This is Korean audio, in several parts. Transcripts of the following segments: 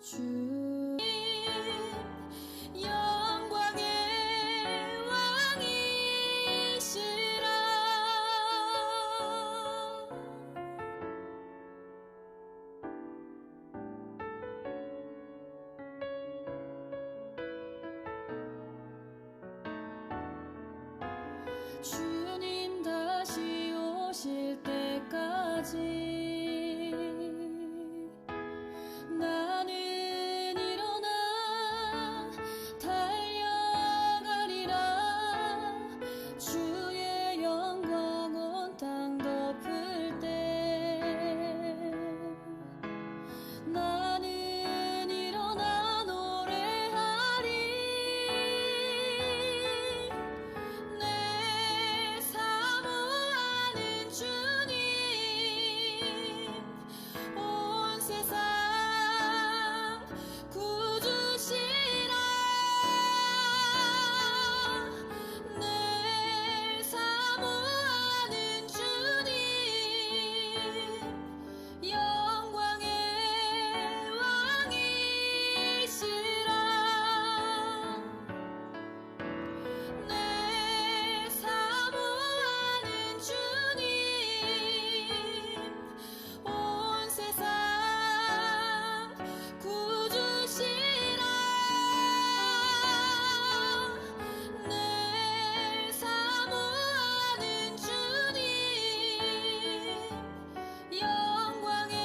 주님 영광의 왕이시라. 주님 다시 오실 때까지 나는 일어나 달려가리라. 주의 영광 온 땅 덮을 때 나는 일어나 노래하리. 내 사모하는 주님 온 세상 구주시라. 내 사모하는 주님 영광의 왕이시라. 내 사모하는 주님 온 세상 구주시라. 내 사모하는 주님 영광의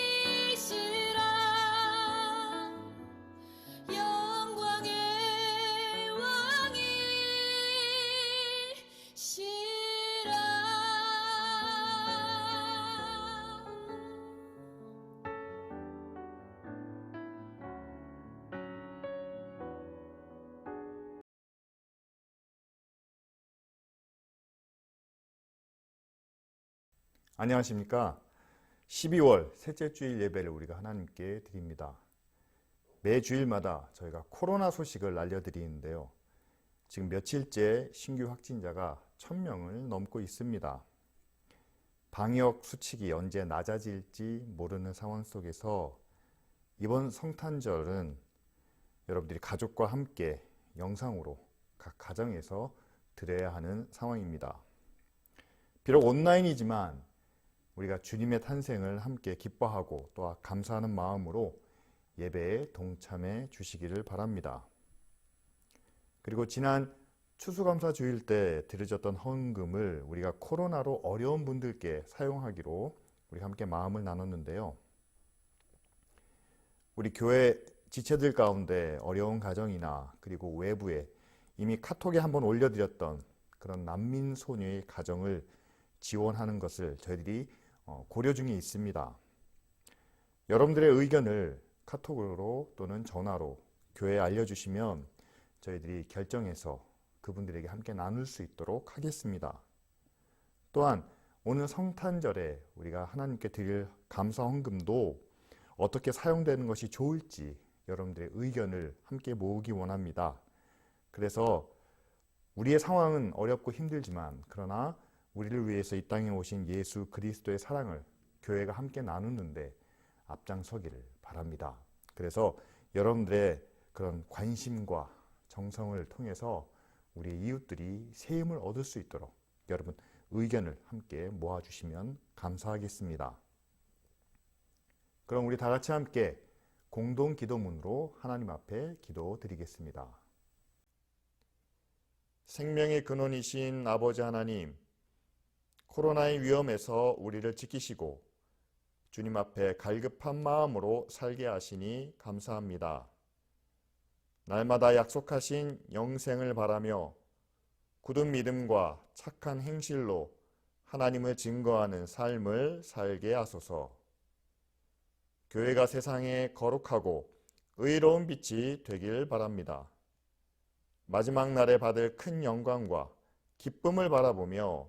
왕이시라. 영광의 왕이시라. 안녕하십니까. 12월 셋째 주일 예배를 우리가 하나님께 드립니다. 매 주일마다 저희가 코로나 소식을 알려드리는데요. 지금 며칠째 신규 확진자가 1000명을 넘고 있습니다. 방역 수칙이 언제 낮아질지 모르는 상황 속에서 이번 성탄절은 여러분들이 가족과 함께 영상으로 각 가정에서 드려야 하는 상황입니다. 비록 온라인이지만 우리가 주님의 탄생을 함께 기뻐하고 또 감사하는 마음으로 예배에 동참해 주시기를 바랍니다. 그리고 지난 추수감사 주일 때 드려졌던 헌금을 우리가 코로나로 어려운 분들께 사용하기로 우리 함께 마음을 나눴는데요. 우리 교회 지체들 가운데 어려운 가정이나 그리고 외부에 이미 카톡에 한번 올려드렸던 그런 난민 소녀의 가정을 지원하는 것을 저희들이 고려 중에 있습니다. 여러분들의 의견을 카톡으로 또는 전화로 교회에 알려주시면 저희들이 결정해서 그분들에게 함께 나눌 수 있도록 하겠습니다. 또한 오늘 성탄절에 우리가 하나님께 드릴 감사 헌금도 어떻게 사용되는 것이 좋을지 여러분들의 의견을 함께 모으기 원합니다. 그래서 우리의 상황은 어렵고 힘들지만 그러나 우리를 위해서 이 땅에 오신 예수 그리스도의 사랑을 교회가 함께 나누는데 앞장서기를 바랍니다. 그래서 여러분들의 그런 관심과 정성을 통해서 우리 이웃들이 새 힘을 얻을 수 있도록 여러분 의견을 함께 모아주시면 감사하겠습니다. 그럼 우리 다 같이 함께 공동 기도문으로 하나님 앞에 기도드리겠습니다. 생명의 근원이신 아버지 하나님, 코로나의 위험에서 우리를 지키시고 주님 앞에 갈급한 마음으로 살게 하시니 감사합니다. 날마다 약속하신 영생을 바라며 굳은 믿음과 착한 행실로 하나님을 증거하는 삶을 살게 하소서. 교회가 세상에 거룩하고 의로운 빛이 되길 바랍니다. 마지막 날에 받을 큰 영광과 기쁨을 바라보며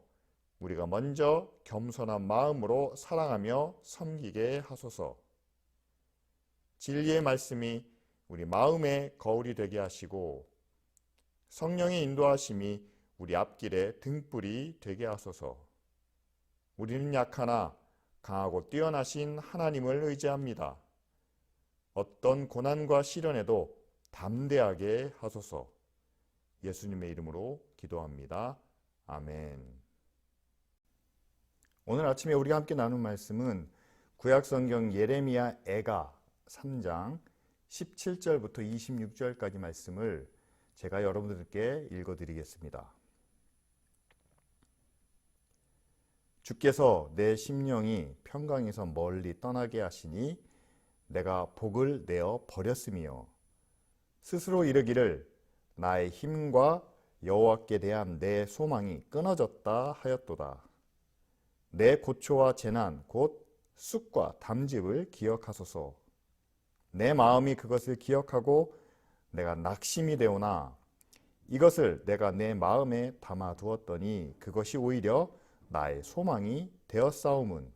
우리가 먼저 겸손한 마음으로 사랑하며 섬기게 하소서. 진리의 말씀이 우리 마음의 거울이 되게 하시고 성령의 인도하심이 우리 앞길의 등불이 되게 하소서. 우리는 약하나 강하고 뛰어나신 하나님을 의지합니다. 어떤 고난과 시련에도 담대하게 하소서. 예수님의 이름으로 기도합니다. 아멘. 오늘 아침에 우리가 함께 나눈 말씀은 구약성경 예레미야 애가 3장 17절부터 26절까지 말씀을 제가 여러분들께 읽어드리겠습니다. 주께서 내 심령이 평강에서 멀리 떠나게 하시니 내가 복을 내어 버렸으며 스스로 이르기를 나의 힘과 여호와께 대한 내 소망이 끊어졌다 하였도다. 내 고초와 재난 곧 쑥과 담즙을 기억하소서. 내 마음이 그것을 기억하고 내가 낙심이 되오나 이것을 내가 내 마음에 담아 두었더니 그것이 오히려 나의 소망이 되었사오문.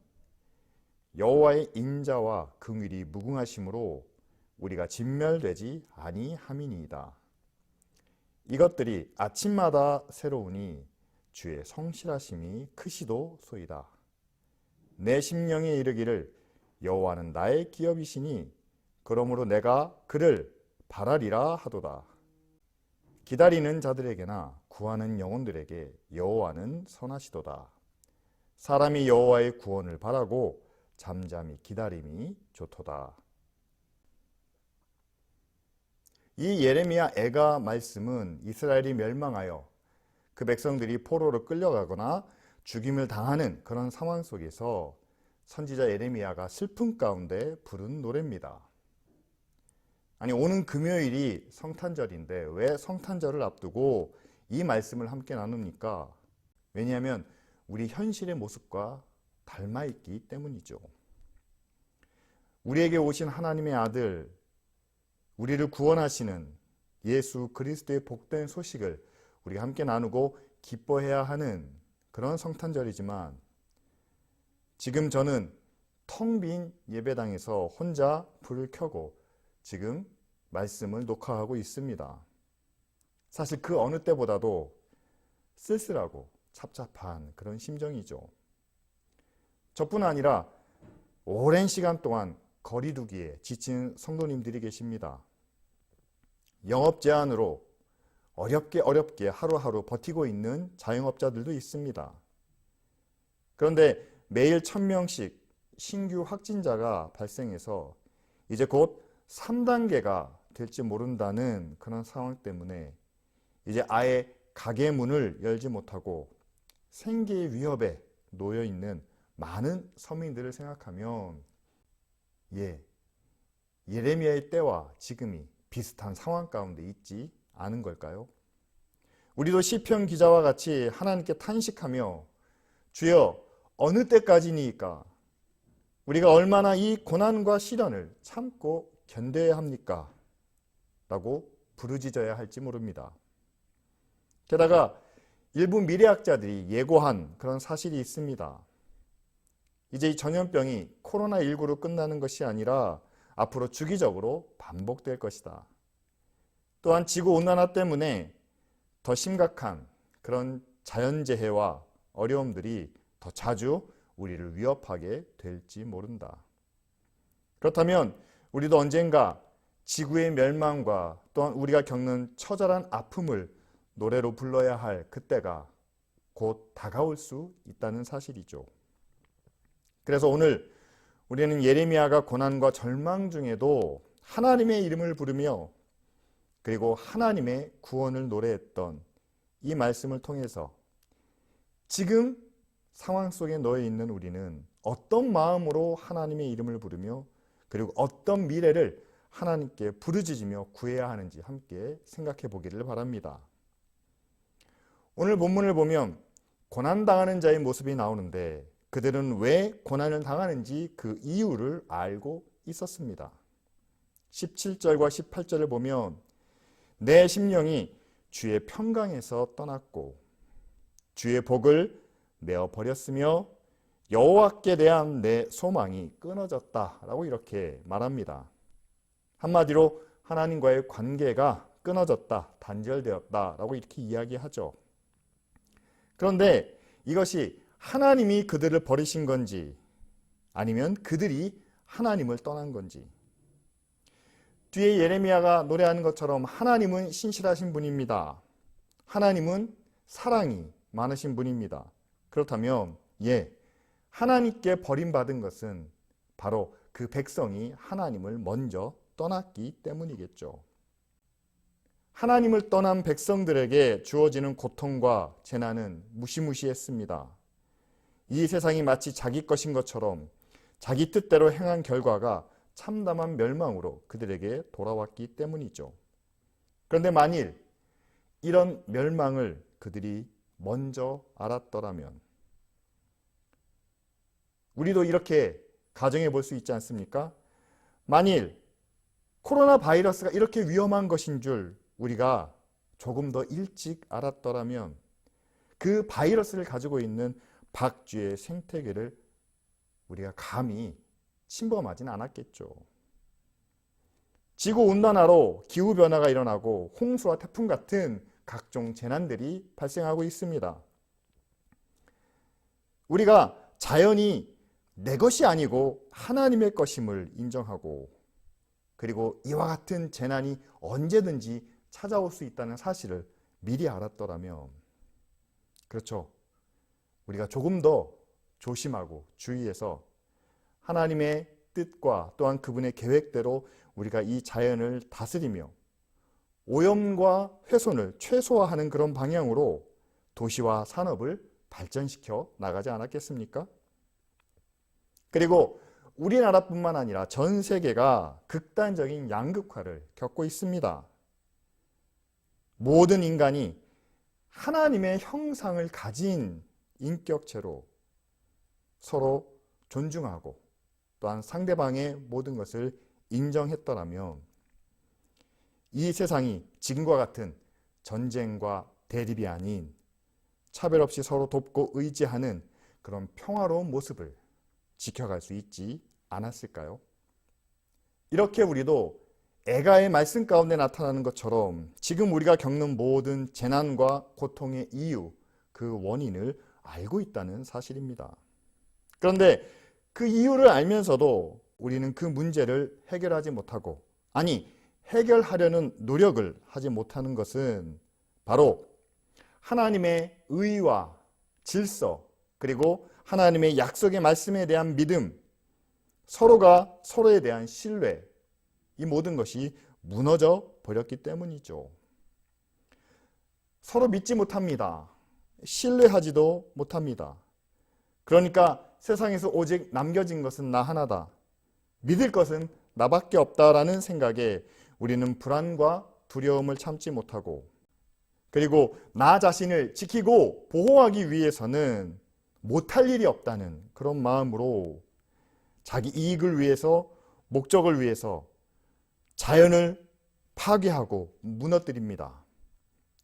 여호와의 인자와 긍휼이 무궁하심으로 우리가 진멸되지 아니함이니이다. 이것들이 아침마다 새로우니 주의 성실하심이 크시도소이다. 내 심령이 이르기를 여호와는 나의 기업이시니 그러므로 내가 그를 바라리라 하도다. 기다리는 자들에게나 구하는 영혼들에게 여호와는 선하시도다. 사람이 여호와의 구원을 바라고 잠잠히 기다림이 좋도다. 이 예레미야 애가 말씀은 이스라엘이 멸망하여 그 백성들이 포로로 끌려가거나 죽임을 당하는 그런 상황 속에서 선지자 예레미야가 슬픔 가운데 부른 노래입니다. 아니, 오는 금요일이 성탄절인데 왜 성탄절을 앞두고 이 말씀을 함께 나눕니까? 왜냐하면 우리 현실의 모습과 닮아있기 때문이죠. 우리에게 오신 하나님의 아들, 우리를 구원하시는 예수 그리스도의 복된 소식을 우리가 함께 나누고 기뻐해야 하는 그런 성탄절이지만 지금 저는 텅 빈 예배당에서 혼자 불을 켜고 지금 말씀을 녹화하고 있습니다. 사실 그 어느 때보다도 쓸쓸하고 답답한 그런 심정이죠. 저뿐 아니라 오랜 시간 동안 거리두기에 지친 성도님들이 계십니다. 영업 제한으로 어렵게 하루하루 버티고 있는 자영업자들도 있습니다. 그런데 매일 1000명씩 신규 확진자가 발생해서 이제 곧 3단계가 될지 모른다는 그런 상황 때문에 이제 아예 가게 문을 열지 못하고 생계의 위협에 놓여 있는 많은 서민들을 생각하면 예레미야의 때와 지금이 비슷한 상황 가운데 있지 않은 걸까요? 우리도 시편 기자와 같이 하나님께 탄식하며 주여 어느 때까지니까 우리가 얼마나 이 고난과 시련을 참고 견뎌야 합니까? 라고 부르짖어야 할지 모릅니다. 게다가 일부 미래학자들이 예고한 그런 사실이 있습니다. 이제 이 전염병이 코로나19로 끝나는 것이 아니라 앞으로 주기적으로 반복될 것이다. 또한 지구온난화 때문에 더 심각한 그런 자연재해와 어려움들이 더 자주 우리를 위협하게 될지 모른다. 그렇다면 우리도 언젠가 지구의 멸망과 또한 우리가 겪는 처절한 아픔을 노래로 불러야 할 그때가 곧 다가올 수 있다는 사실이죠. 그래서 오늘 우리는 예레미야가 고난과 절망 중에도 하나님의 이름을 부르며 그리고 하나님의 구원을 노래했던 이 말씀을 통해서 지금 상황 속에 놓여 있는 우리는 어떤 마음으로 하나님의 이름을 부르며 그리고 어떤 미래를 하나님께 부르짖으며 구해야 하는지 함께 생각해 보기를 바랍니다. 오늘 본문을 보면 고난당하는 자의 모습이 나오는데 그들은 왜 고난을 당하는지 그 이유를 알고 있었습니다. 17절과 18절을 보면 내 심령이 주의 평강에서 떠났고 주의 복을 내어 버렸으며 여호와께 대한 내 소망이 끊어졌다라고 이렇게 말합니다. 한마디로 하나님과의 관계가 끊어졌다, 단절되었다라고 이렇게 이야기하죠. 그런데 이것이 하나님이 그들을 버리신 건지 아니면 그들이 하나님을 떠난 건지. 뒤에 예레미야가 노래하는 것처럼 하나님은 신실하신 분입니다. 하나님은 사랑이 많으신 분입니다. 그렇다면 하나님께 버림받은 것은 바로 그 백성이 하나님을 먼저 떠났기 때문이겠죠. 하나님을 떠난 백성들에게 주어지는 고통과 재난은 무시무시했습니다. 이 세상이 마치 자기 것인 것처럼 자기 뜻대로 행한 결과가 참담한 멸망으로 그들에게 돌아왔기 때문이죠. 그런데 만일 이런 멸망을 그들이 먼저 알았더라면 우리도 이렇게 가정해 볼 수 있지 않습니까? 만일 코로나 바이러스가 이렇게 위험한 것인 줄 우리가 조금 더 일찍 알았더라면 그 바이러스를 가지고 있는 박쥐의 생태계를 우리가 감히 침범하진 않았겠죠. 지구온난화로 기후변화가 일어나고 홍수와 태풍 같은 각종 재난들이 발생하고 있습니다. 우리가 자연이 내 것이 아니고 하나님의 것임을 인정하고 그리고 이와 같은 재난이 언제든지 찾아올 수 있다는 사실을 미리 알았더라면 그렇죠. 우리가 조금 더 조심하고 주의해서 하나님의 뜻과 또한 그분의 계획대로 우리가 이 자연을 다스리며 오염과 훼손을 최소화하는 그런 방향으로 도시와 산업을 발전시켜 나가지 않았겠습니까? 그리고 우리나라뿐만 아니라 전 세계가 극단적인 양극화를 겪고 있습니다. 모든 인간이 하나님의 형상을 가진 인격체로 서로 존중하고 또한 상대방의 모든 것을 인정했더라면 이 세상이 지금과 같은 전쟁과 대립이 아닌 차별 없이 서로 돕고 의지하는 그런 평화로운 모습을 지켜갈 수 있지 않았을까요? 이렇게 우리도 애가의 말씀 가운데 나타나는 것처럼 지금 우리가 겪는 모든 재난과 고통의 이유, 그 원인을 알고 있다는 사실입니다. 그런데 그 이유를 알면서도 우리는 그 문제를 해결하지 못하고 해결하려는 노력을 하지 못하는 것은 바로 하나님의 의와 질서 그리고 하나님의 약속의 말씀에 대한 믿음, 서로가 서로에 대한 신뢰, 이 모든 것이 무너져 버렸기 때문이죠. 서로 믿지 못합니다. 신뢰하지도 못합니다. 그러니까 세상에서 오직 남겨진 것은 나 하나다. 믿을 것은 나밖에 없다라는 생각에 우리는 불안과 두려움을 참지 못하고 그리고 나 자신을 지키고 보호하기 위해서는 못할 일이 없다는 그런 마음으로 자기 이익을 위해서 목적을 위해서 자연을 파괴하고 무너뜨립니다.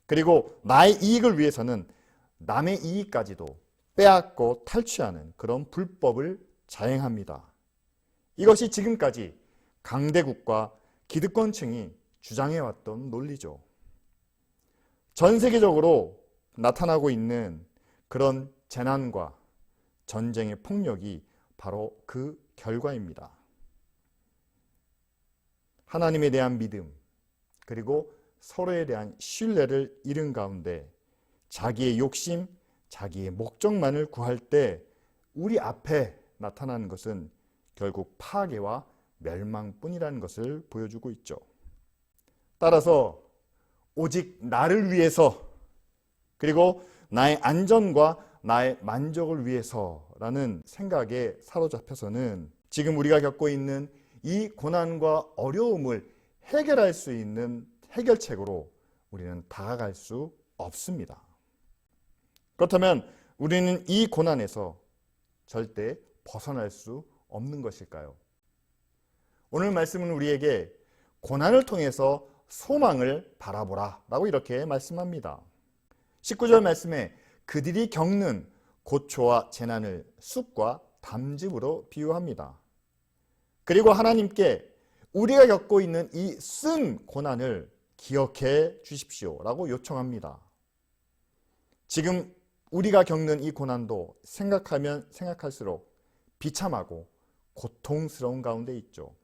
그리고 나의 이익을 위해서는 남의 이익까지도 빼앗고 탈취하는 그런 불법을 자행합니다. 이것이 지금까지 강대국과 기득권층이 주장해왔던 논리죠. 전 세계적으로 나타나고 있는 그런 재난과 전쟁의 폭력이 바로 그 결과입니다. 하나님에 대한 믿음 그리고 서로에 대한 신뢰를 잃은 가운데 자기의 욕심, 자기의 목적만을 구할 때 우리 앞에 나타나는 것은 결국 파괴와 멸망뿐이라는 것을 보여주고 있죠. 따라서 오직 나를 위해서 그리고 나의 안전과 나의 만족을 위해서라는 생각에 사로잡혀서는 지금 우리가 겪고 있는 이 고난과 어려움을 해결할 수 있는 해결책으로 우리는 다가갈 수 없습니다. 그렇다면 우리는 이 고난에서 절대 벗어날 수 없는 것일까요? 오늘 말씀은 우리에게 고난을 통해서 소망을 바라보라 라고 이렇게 말씀합니다. 19절 말씀에 그들이 겪는 고초와 재난을 쑥과 담즙으로 비유합니다. 그리고 하나님께 우리가 겪고 있는 이 쓴 고난을 기억해 주십시오 라고 요청합니다. 지금 우리가 겪는 이 고난도 생각하면 생각할수록 비참하고 고통스러운 가운데 있죠.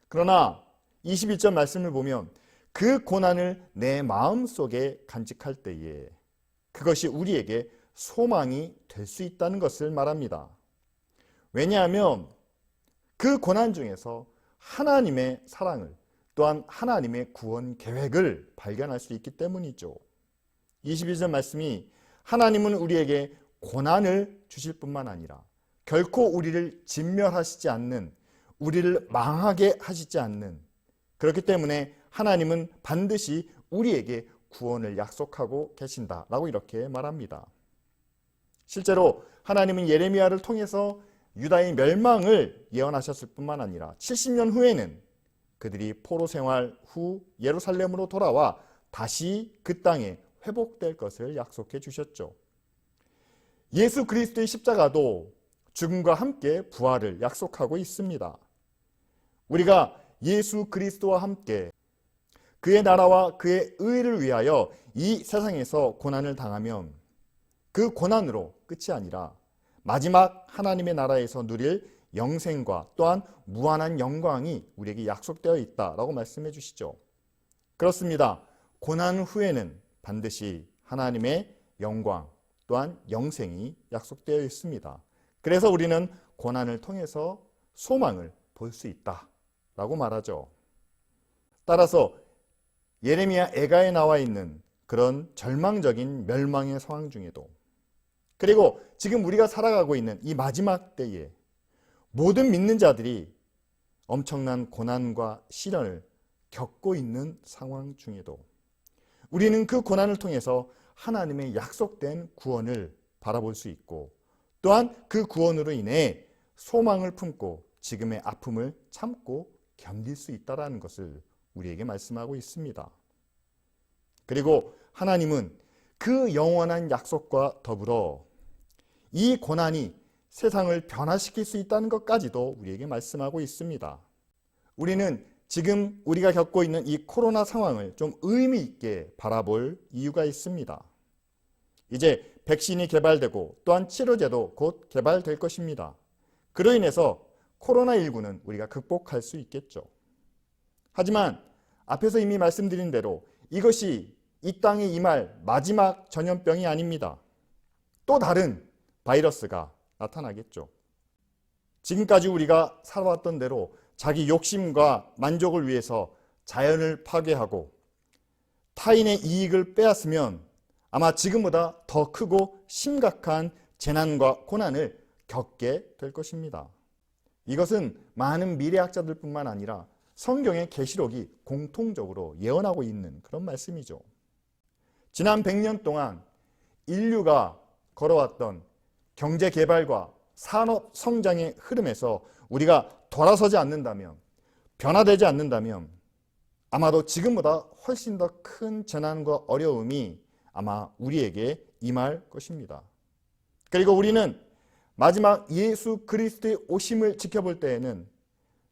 그러나 21절 말씀을 보면 그 고난을 내 마음속에 간직할 때에 그것이 우리에게 소망이 될 수 있다는 것을 말합니다. 왜냐하면 그 고난 중에서 하나님의 사랑을 또한 하나님의 구원 계획을 발견할 수 있기 때문이죠. 22절 말씀이 하나님은 우리에게 고난을 주실 뿐만 아니라 결코 우리를 진멸하시지 않는, 우리를 망하게 하시지 않는, 그렇기 때문에 하나님은 반드시 우리에게 구원을 약속하고 계신다라고 이렇게 말합니다. 실제로 하나님은 예레미야를 통해서 유다의 멸망을 예언하셨을 뿐만 아니라 70년 후에는 그들이 포로 생활 후 예루살렘으로 돌아와 다시 그 땅에 회복될 것을 약속해 주셨죠. 예수 그리스도의 십자가도 죽음과 함께 부활을 약속하고 있습니다. 우리가 예수 그리스도와 함께 그의 나라와 그의 의를 위하여 이 세상에서 고난을 당하면 그 고난으로 끝이 아니라 마지막 하나님의 나라에서 누릴 영생과 또한 무한한 영광이 우리에게 약속되어 있다라고 말씀해 주시죠. 그렇습니다. 고난 후에는 반드시 하나님의 영광 또한 영생이 약속되어 있습니다. 그래서 우리는 고난을 통해서 소망을 볼 수 있다라고 말하죠. 따라서 예레미야 애가에 나와 있는 그런 절망적인 멸망의 상황 중에도, 그리고 지금 우리가 살아가고 있는 이 마지막 때에 모든 믿는 자들이 엄청난 고난과 시련을 겪고 있는 상황 중에도 우리는 그 고난을 통해서 하나님의 약속된 구원을 바라볼 수 있고, 또한 그 구원으로 인해 소망을 품고 지금의 아픔을 참고 견딜 수 있다는 것을 우리에게 말씀하고 있습니다. 그리고 하나님은 그 영원한 약속과 더불어 이 고난이 세상을 변화시킬 수 있다는 것까지도 우리에게 말씀하고 있습니다. 우리는 지금 우리가 겪고 있는 이 코로나 상황을 좀 의미 있게 바라볼 이유가 있습니다. 이제 백신이 개발되고 또한 치료제도 곧 개발될 것입니다. 그로 인해서 코로나19는 우리가 극복할 수 있겠죠. 하지만 앞에서 이미 말씀드린 대로 이것이 이 땅에 임할 마지막 전염병이 아닙니다. 또 다른 바이러스가 나타나겠죠. 지금까지 우리가 살아왔던 대로 자기 욕심과 만족을 위해서 자연을 파괴하고 타인의 이익을 빼앗으면 아마 지금보다 더 크고 심각한 재난과 고난을 겪게 될 것입니다. 이것은 많은 미래학자들 뿐만 아니라 성경의 계시록이 공통적으로 예언하고 있는 그런 말씀이죠. 지난 100년 동안 인류가 걸어왔던 경제 개발과 산업 성장의 흐름에서 우리가 돌아서지 않는다면, 변화되지 않는다면 아마도 지금보다 훨씬 더 큰 재난과 어려움이 아마 우리에게 임할 것입니다. 그리고 우리는 마지막 예수 그리스도의 오심을 지켜볼 때에는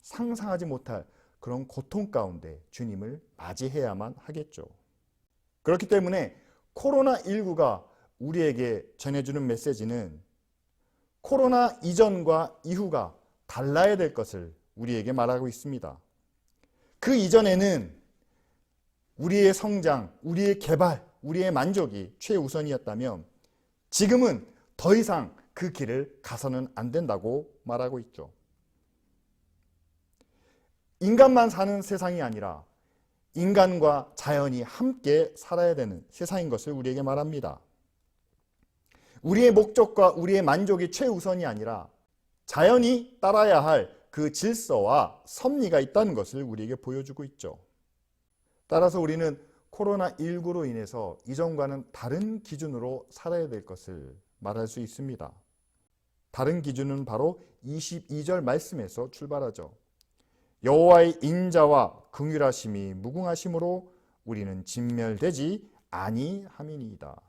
상상하지 못할 그런 고통 가운데 주님을 맞이해야만 하겠죠. 그렇기 때문에 코로나19가 우리에게 전해주는 메시지는 코로나 이전과 이후가 달라야 될 것을 우리에게 말하고 있습니다. 그 이전에는 우리의 성장, 우리의 개발, 우리의 만족이 최우선이었다면 지금은 더 이상 그 길을 가서는 안 된다고 말하고 있죠. 인간만 사는 세상이 아니라 인간과 자연이 함께 살아야 되는 세상인 것을 우리에게 말합니다. 우리의 목적과 우리의 만족이 최우선이 아니라 자연이 따라야 할 그 질서와 섭리가 있다는 것을 우리에게 보여주고 있죠. 따라서 우리는 코로나19로 인해서 이전과는 다른 기준으로 살아야 될 것을 말할 수 있습니다. 다른 기준은 바로 22절 말씀에서 출발하죠. 여호와의 인자와 긍휼하심이 무궁하심으로 우리는 진멸되지 아니함이니이다.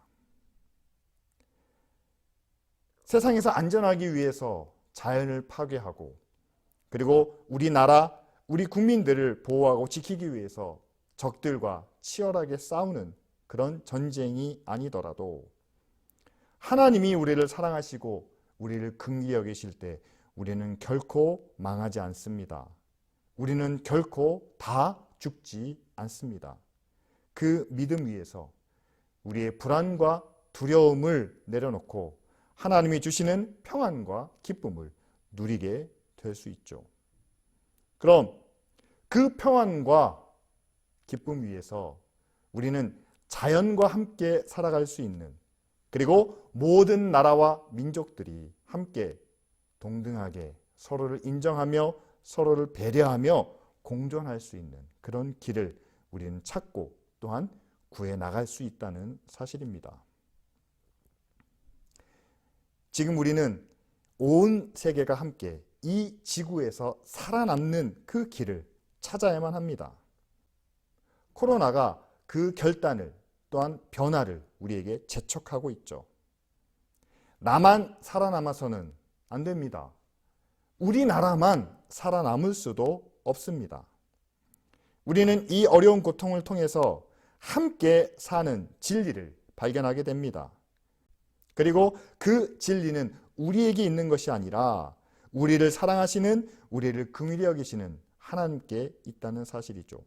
세상에서 안전하기 위해서 자연을 파괴하고, 그리고 우리나라, 우리 국민들을 보호하고 지키기 위해서 적들과 치열하게 싸우는 그런 전쟁이 아니더라도 하나님이 우리를 사랑하시고 우리를 긍휼히 여기실 때 우리는 결코 망하지 않습니다. 우리는 결코 다 죽지 않습니다. 그 믿음 위에서 우리의 불안과 두려움을 내려놓고 하나님이 주시는 평안과 기쁨을 누리게 될 수 있죠. 그럼 그 평안과 기쁨 위에서 우리는 자연과 함께 살아갈 수 있는, 그리고 모든 나라와 민족들이 함께 동등하게 서로를 인정하며 서로를 배려하며 공존할 수 있는 그런 길을 우리는 찾고 또한 구해 나갈 수 있다는 사실입니다. 지금 우리는 온 세계가 함께 이 지구에서 살아남는 그 길을 찾아야만 합니다. 코로나가 그 결단을 또한 변화를 우리에게 재촉하고 있죠. 나만 살아남아서는 안 됩니다. 우리나라만 살아남을 수도 없습니다. 우리는 이 어려운 고통을 통해서 함께 사는 진리를 발견하게 됩니다. 그리고 그 진리는 우리에게 있는 것이 아니라 우리를 사랑하시는, 우리를 긍휼히 여기시는 하나님께 있다는 사실이죠.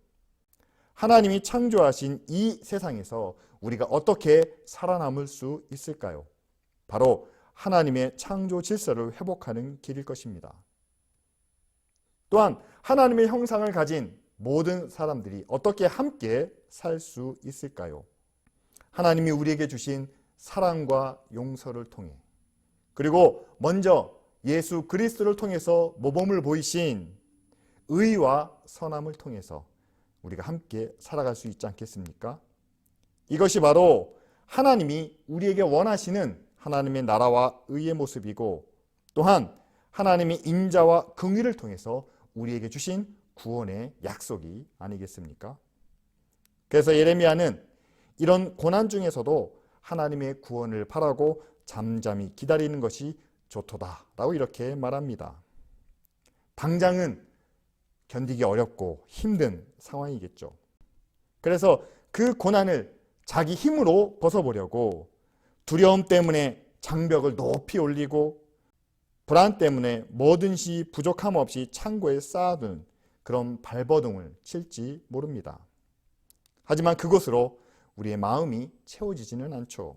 하나님이 창조하신 이 세상에서 우리가 어떻게 살아남을 수 있을까요? 바로 하나님의 창조 질서를 회복하는 길일 것입니다. 또한 하나님의 형상을 가진 모든 사람들이 어떻게 함께 살 수 있을까요? 하나님이 우리에게 주신 사랑과 용서를 통해, 그리고 먼저 예수 그리스도를 통해서 모범을 보이신 의와 선함을 통해서 우리가 함께 살아갈 수 있지 않겠습니까? 이것이 바로 하나님이 우리에게 원하시는 하나님의 나라와 의의 모습이고, 또한 하나님의 인자와 긍휼을 통해서 우리에게 주신 구원의 약속이 아니겠습니까? 그래서 예레미야는 이런 고난 중에서도 하나님의 구원을 바라고 잠잠히 기다리는 것이 좋도다라고 이렇게 말합니다. 당장은 견디기 어렵고 힘든 상황이겠죠. 그래서 그 고난을 자기 힘으로 벗어보려고 두려움 때문에 장벽을 높이 올리고 불안 때문에 뭐든지 부족함 없이 창고에 쌓아둔 그런 발버둥을 칠지 모릅니다. 하지만 그것으로 우리의 마음이 채워지지는 않죠.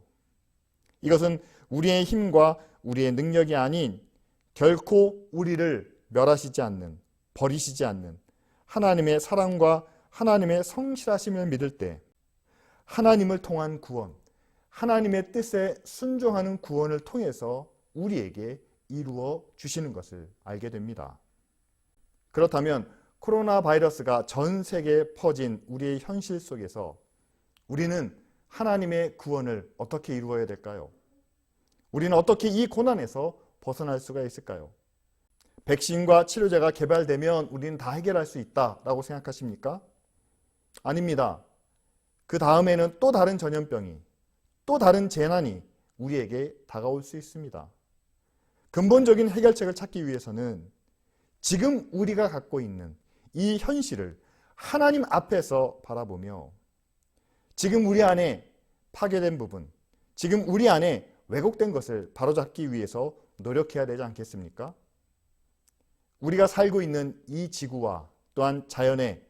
이것은 우리의 힘과 우리의 능력이 아닌 결코 우리를 멸하시지 않는, 버리시지 않는 하나님의 사랑과 하나님의 성실하심을 믿을 때 하나님을 통한 구원, 하나님의 뜻에 순종하는 구원을 통해서 우리에게 이루어 주시는 것을 알게 됩니다. 그렇다면 코로나 바이러스가 전 세계에 퍼진 우리의 현실 속에서 우리는 하나님의 구원을 어떻게 이루어야 될까요? 우리는 어떻게 이 고난에서 벗어날 수가 있을까요? 백신과 치료제가 개발되면 우리는 다 해결할 수 있다라고 생각하십니까? 아닙니다. 그 다음에는 또 다른 전염병이, 또 다른 재난이 우리에게 다가올 수 있습니다. 근본적인 해결책을 찾기 위해서는 지금 우리가 갖고 있는 이 현실을 하나님 앞에서 바라보며 지금 우리 안에 파괴된 부분, 지금 우리 안에 왜곡된 것을 바로잡기 위해서 노력해야 되지 않겠습니까? 우리가 살고 있는 이 지구와 또한 자연에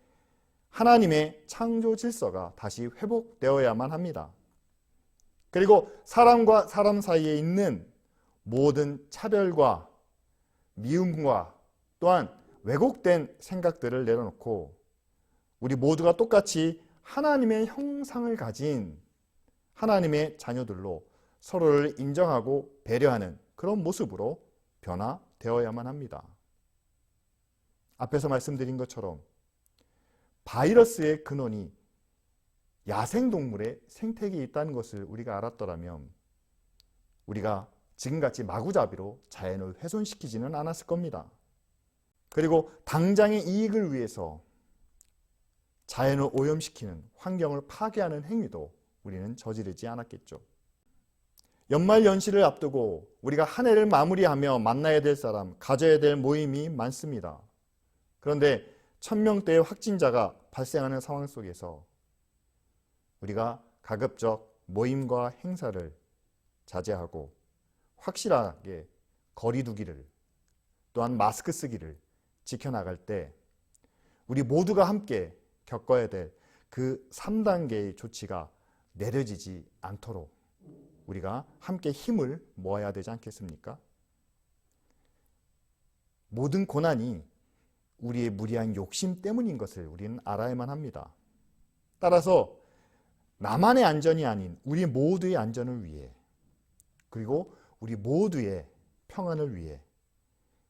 하나님의 창조 질서가 다시 회복되어야만 합니다. 그리고 사람과 사람 사이에 있는 모든 차별과 미움과 또한 왜곡된 생각들을 내려놓고 우리 모두가 똑같이 하나님의 형상을 가진 하나님의 자녀들로 서로를 인정하고 배려하는 그런 모습으로 변화되어야만 합니다. 앞에서 말씀드린 것처럼 바이러스의 근원이 야생동물의 생태계에 있다는 것을 우리가 알았더라면 우리가 지금같이 마구잡이로 자연을 훼손시키지는 않았을 겁니다. 그리고 당장의 이익을 위해서 자연을 오염시키는, 환경을 파괴하는 행위도 우리는 저지르지 않았겠죠. 연말 연시를 앞두고 우리가 한 해를 마무리하며 만나야 될 사람, 가져야 될 모임이 많습니다. 그런데 1000명대의 확진자가 발생하는 상황 속에서 우리가 가급적 모임과 행사를 자제하고 확실하게 거리 두기를, 또한 마스크 쓰기를 지켜나갈 때 우리 모두가 함께 겪어야 될 그 3단계의 조치가 내려지지 않도록 우리가 함께 힘을 모아야 되지 않겠습니까? 모든 고난이 우리의 무리한 욕심 때문인 것을 우리는 알아야만 합니다. 따라서 나만의 안전이 아닌 우리 모두의 안전을 위해, 그리고 우리 모두의 평안을 위해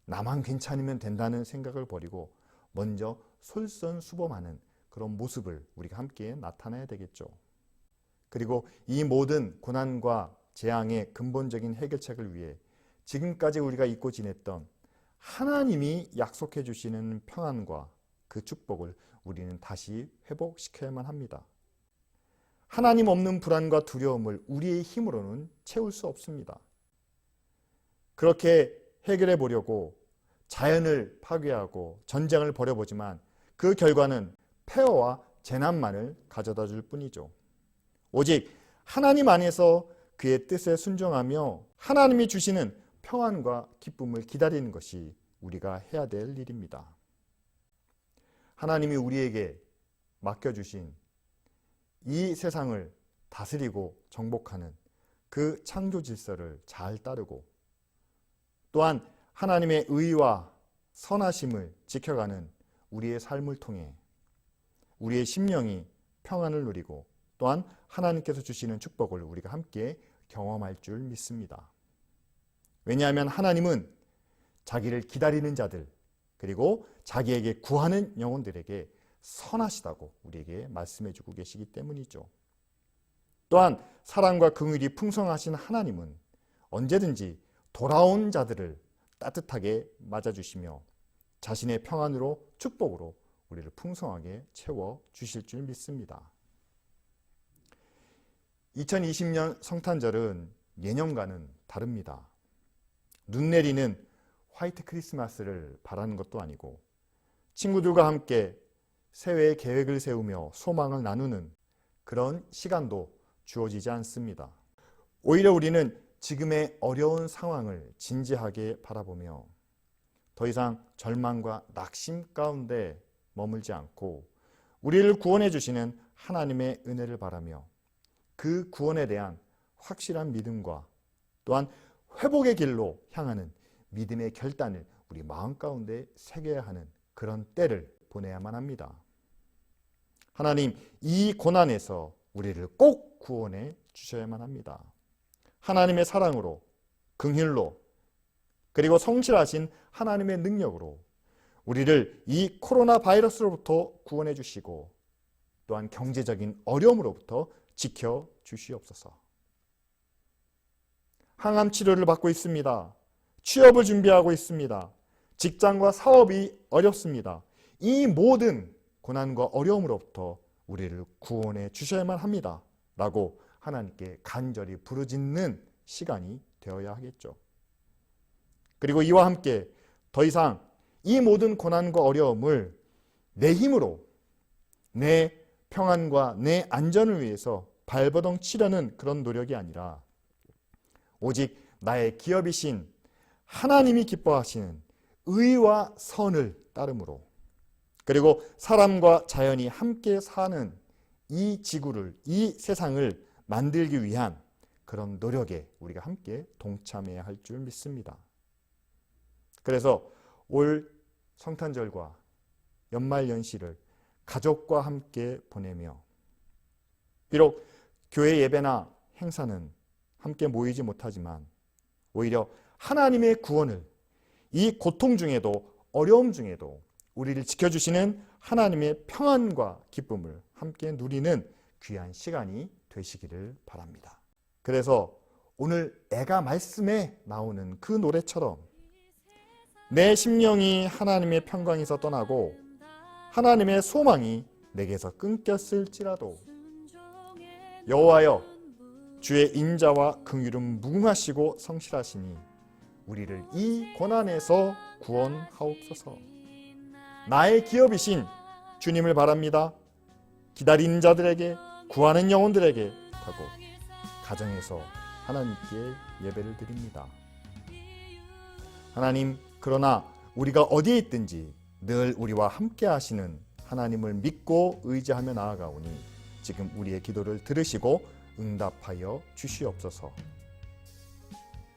나만 괜찮으면 된다는 생각을 버리고 먼저 솔선수범하는 그런 모습을 우리가 함께 나타내야 되겠죠. 그리고 이 모든 고난과 재앙의 근본적인 해결책을 위해 지금까지 우리가 잊고 지냈던 하나님이 약속해 주시는 평안과 그 축복을 우리는 다시 회복시켜야만 합니다. 하나님 없는 불안과 두려움을 우리의 힘으로는 채울 수 없습니다. 그렇게 해결해 보려고 자연을 파괴하고 전쟁을 벌여보지만 그 결과는 폐허와 재난만을 가져다 줄 뿐이죠. 오직 하나님 안에서 그의 뜻에 순종하며 하나님이 주시는 평안과 기쁨을 기다리는 것이 우리가 해야 될 일입니다. 하나님이 우리에게 맡겨주신 이 세상을 다스리고 정복하는 그 창조 질서를 잘 따르고 또한 하나님의 의와 선하심을 지켜가는 우리의 삶을 통해 우리의 심령이 평안을 누리고 또한 하나님께서 주시는 축복을 우리가 함께 경험할 줄 믿습니다. 왜냐하면 하나님은 자기를 기다리는 자들 그리고 자기에게 구하는 영혼들에게 선하시다고 우리에게 말씀해 주고 계시기 때문이죠. 또한 사랑과 긍휼이 풍성하신 하나님은 언제든지 돌아온 자들을 따뜻하게 맞아주시며 자신의 평안으로 축복으로 우리를 풍성하게 채워주실 줄 믿습니다. 2020년 성탄절은 예년과는 다릅니다. 눈 내리는 화이트 크리스마스를 바라는 것도 아니고 친구들과 함께 새해의 계획을 세우며 소망을 나누는 그런 시간도 주어지지 않습니다. 오히려 우리는 지금의 어려운 상황을 진지하게 바라보며 더 이상 절망과 낙심 가운데 머물지 않고 우리를 구원해 주시는 하나님의 은혜를 바라며 그 구원에 대한 확실한 믿음과 또한 회복의 길로 향하는 믿음의 결단을 우리 마음 가운데 새겨야 하는 그런 때를 보내야만 합니다. 하나님, 이 고난에서 우리를 꼭 구원해 주셔야만 합니다. 하나님의 사랑으로, 긍휼로, 그리고 성실하신 하나님의 능력으로 우리를 이 코로나 바이러스로부터 구원해 주시고 또한 경제적인 어려움으로부터 지켜 주시옵소서. 항암 치료를 받고 있습니다. 취업을 준비하고 있습니다. 직장과 사업이 어렵습니다. 이 모든 고난과 어려움으로부터 우리를 구원해 주셔야만 합니다. 라고 하나님께 간절히 부르짖는 시간이 되어야 하겠죠. 그리고 이와 함께 더 이상 이 모든 고난과 어려움을 내 힘으로 내 평안과 내 안전을 위해서 발버둥 치려는 그런 노력이 아니라 오직 나의 기업이신 하나님이 기뻐하시는 의와 선을 따름으로 그리고 사람과 자연이 함께 사는 이 지구를, 이 세상을 만들기 위한 그런 노력에 우리가 함께 동참해야 할 줄 믿습니다. 그래서 올 성탄절과 연말연시를 가족과 함께 보내며 비록 교회 예배나 행사는 함께 모이지 못하지만 오히려 하나님의 구원을 이 고통 중에도 어려움 중에도 우리를 지켜주시는 하나님의 평안과 기쁨을 함께 누리는 귀한 시간이 되시기를 바랍니다. 그래서 오늘 애가 말씀에 나오는 그 노래처럼 내 심령이 하나님의 평강에서 떠나고 하나님의 소망이 내게서 끊겼을지라도 여호와여 주의 인자와 긍휼은 무궁하시고 성실하시니 우리를 이 고난에서 구원하옵소서. 나의 기업이신 주님을 바랍니다. 기다리는 자들에게 구하는 영혼들에게 하고 가정에서 하나님께 예배를 드립니다. 하나님, 그러나 우리가 어디에 있든지 늘 우리와 함께 하시는 하나님을 믿고 의지하며 나아가오니 지금 우리의 기도를 들으시고 응답하여 주시옵소서.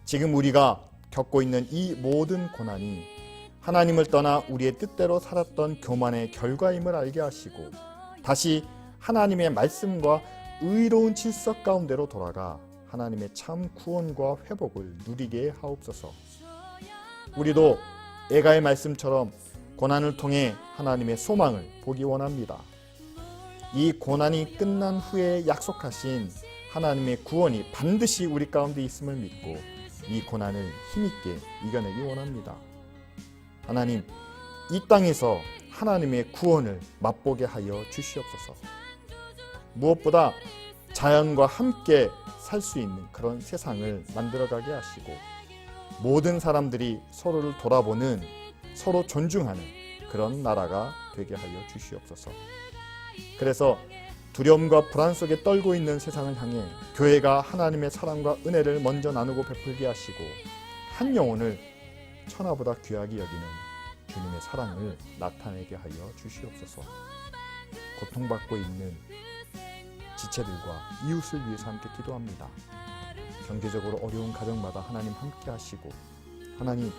지금 우리가 겪고 있는 이 모든 고난이 하나님을 떠나 우리의 뜻대로 살았던 교만의 결과임을 알게 하시고 다시 하나님의 말씀과 의로운 질서 가운데로 돌아가 하나님의 참 구원과 회복을 누리게 하옵소서. 우리도 애가의 말씀처럼 고난을 통해 하나님의 소망을 보기 원합니다. 이 고난이 끝난 후에 약속하신 하나님의 구원이 반드시 우리 가운데 있음을 믿고 이 고난을 힘있게 이겨내기 원합니다. 하나님, 이 땅에서 하나님의 구원을 맛보게 하여 주시옵소서. 무엇보다 자연과 함께 살 수 있는 그런 세상을 만들어가게 하시고 모든 사람들이 서로를 돌아보는, 서로 존중하는 그런 나라가 되게 하여 주시옵소서. 그래서 두려움과 불안 속에 떨고 있는 세상을 향해 교회가 하나님의 사랑과 은혜를 먼저 나누고 베풀게 하시고 한 영혼을 천하보다 귀하게 여기는 주님의 사랑을 나타내게 하여 주시옵소서. 고통받고 있는 지체들과 이웃을 위해서 함께 기도합니다. 경제적으로 어려운 가정마다 하나님 함께 하시고 하나님,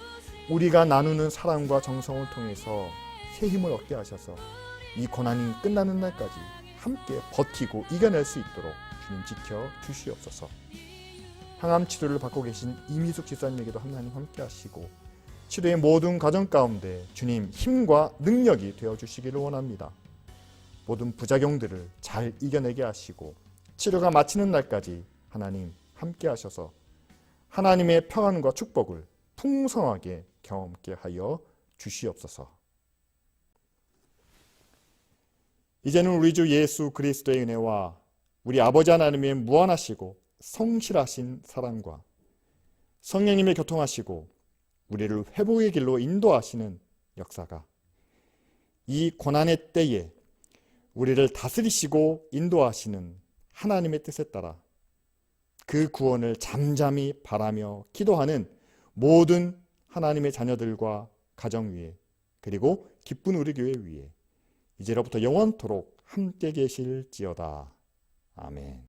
우리가 나누는 사랑과 정성을 통해서 새 힘을 얻게 하셔서 이 고난이 끝나는 날까지 함께 버티고 이겨낼 수 있도록 주님 지켜 주시옵소서. 항암 치료를 받고 계신 이미숙 집사님에게도 하나님 함께 하시고 치료의 모든 과정 가운데 주님 힘과 능력이 되어 주시기를 원합니다. 모든 부작용들을 잘 이겨내게 하시고 치료가 마치는 날까지 하나님 함께 하셔서 하나님의 평안과 축복을 풍성하게 경험케 하여 주시옵소서. 이제는 우리 주 예수 그리스도의 은혜와 우리 아버지 하나님의 무한하시고 성실하신 사랑과 성령님의 교통하시고 우리를 회복의 길로 인도하시는 역사가 이 고난의 때에 우리를 다스리시고 인도하시는 하나님의 뜻에 따라 그 구원을 잠잠히 바라며 기도하는 모든 하나님의 자녀들과 가정 위에 그리고 기쁜 우리 교회 위에 이제로부터 영원토록 함께 계실지어다. 아멘.